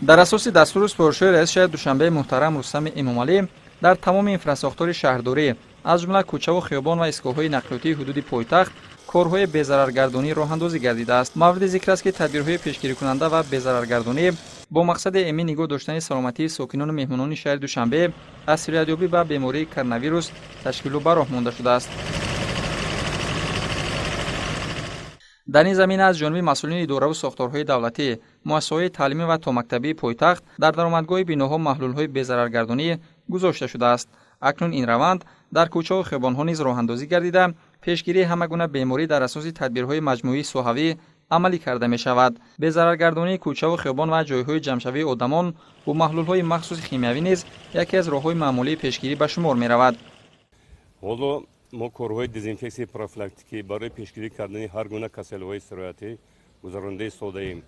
در اساس دستور سپارشی رئیس شهر دوشنبه محترم رستم امامعلی در تمام اینفراستراکتور شهرداری از جمله کوچه و خیابان و ایستگاه‌های نقلیاتی حدود پایتخت کارهای بی‌ضررگردانی راه‌اندازی گردیده است. مورد ذکر است که تدبیرهای پیشگیری کننده و بی‌ضررگردانی با مقصد امین نگاه داشتن سلامتی ساکنان و مهمانان شهر دوشنبه از سریع‌یابی به بیماری کرونا ویروس تشکیل و راه مانده شده است. در این زمینه از جانب مسئولین اداره و ساختارهای دولتی، مؤسسه‌های تعلیمی و تا مکتبی پایتخت در درآمدگاه بیناها محلول‌های بی‌ضررگردانی گذاشته شده است. اکنون این روند در کوچه و خیابان‌ها نیز راه‌اندازی گردیده، پیشگیری همگونه بیماری در اساس تدبیرهای مجموعی سوحوی عملی کرده می شود. بی‌ضررگردانی کوچه و خیابان و جایهای جمع‌شوی آدمان با محلول‌های مخصوص شیمیایی نیز یکی از راه‌های معمولی پیشگیری به شمار می رود. حالا ما کارهای دزینفکسی پروفیلاکتیکی برای پیشگیری کردن هر گونه کسل‌های سرایتی گذرانده ساده ایم.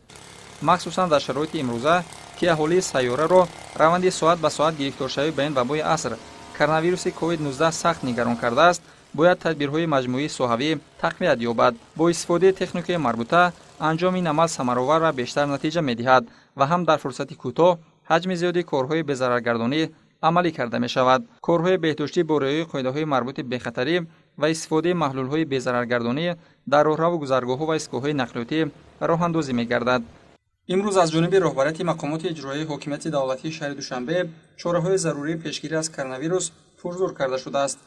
مخصوصا در شرایط امروزه که اهالی سیاره را روند ساعت به ساعت گرفتارشوی به این وبای عصر کرونا ویروس کووید 19 سخت نگران کرده است، باید تدبیرهای مجموعی سوحوی تقویت یابد. با استفاده تکنیک مربوطه انجام این عمل ثمرآور و بیشتر نتیجه می‌دهد و هم در فرصت کوتاه حجم زیادی کارهای بی‌ضررگردانی عملی کرده می شود. کارهای بهداشتی با رعایت قاعده‌های مربوط به خطری و استفاده محلول‌های بی‌ضررگردانی در راهرو و گذرگاه‌ها و ایستگاه‌های نقلیاتی راه‌اندازی می‌گردد. امروز از جانب رهبریت مقامات اجرایی حاکمیت دولتی شهر دوشنبه چاره‌های ضروری پیشگیری از کرونا ویروس پرزور کرده شده است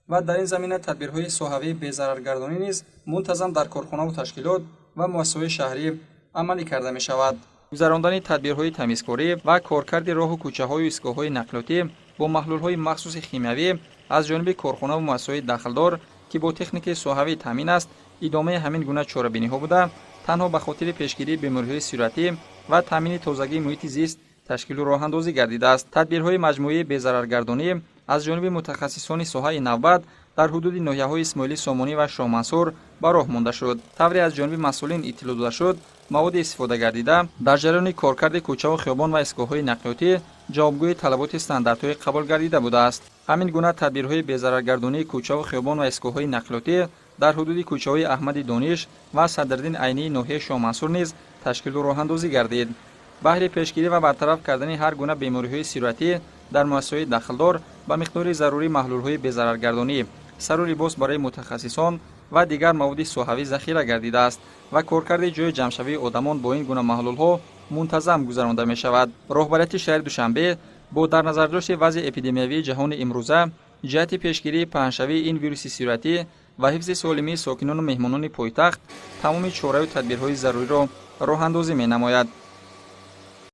و در این زمینه تدبیرهای سوحوی بی‌ضررگردانی نیز منتظم در کارخانه و تشکیلات و مؤسسه‌های شهری عملی کرده می شود. گذراندن تدبیرهای تمیزکاری و کارکرد راه و کوچه‌های و ایستگاه‌های نقلیاتی با محلول‌های مخصوص شیمیایی از جانب کارخانه و مؤسسه‌های دخلدار که با تکنیک سوحوی تامین است ادامه همین گونه چاره‌بینی‌ها بوده، تنها به خاطر پیشگیری بیماری‌های صورتی و تامین تازگی محیط زیست تشکیل و راه‌اندازی گردیده است. تدبیرهای مجموعی بی‌ضررگردانی از جانب متخصصان ساحه نوبت در حدود ناحیه‌های اسماعیلی سامانی و شاه منصور به راه مانده شد. طوری از جانب مسئولین اطلاع داده شد مواد استفاده گردیده در جریان کارکرد کوچه و خیابان و ایستگاه‌های نقلیاتی جوابگوی طلبات استانداردهای قبول گردیده بوده است. همین گونه تدبیرهای بی‌ضررگردانی کوچه و خیابان و ایستگاه‌های نقلیاتی در حدود کوچه‌های احمد دانش و صدرالدین عینی ناحیه شاه منصور نیز تشکیل و راه‌اندازی گردید. بهر پیشگیری و برطرف کردن هر گونه بیماری‌های صورتی در مؤسسه‌های دخلدار با مقدار ضروری محلول‌های بی‌ضررگردانی، سر و لباس برای متخصصان و دیگر مواد سوحوی ذخیره گردیده است و کارکرد جای جمع‌شوی آدمان با این گونه محلول‌ها منتظم گذرانده می‌شود. رهبریت شهر دوشنبه با در نظر داشت وضع اپیدمیوی جهان امروزه جهت پیشگیری پهنشوی این ویروس صورتی و حفظ سالمی ساکنان و مهمانان پایتخت تمام چاره و تدبیرهای ضروری را راه‌اندازی می‌نماید.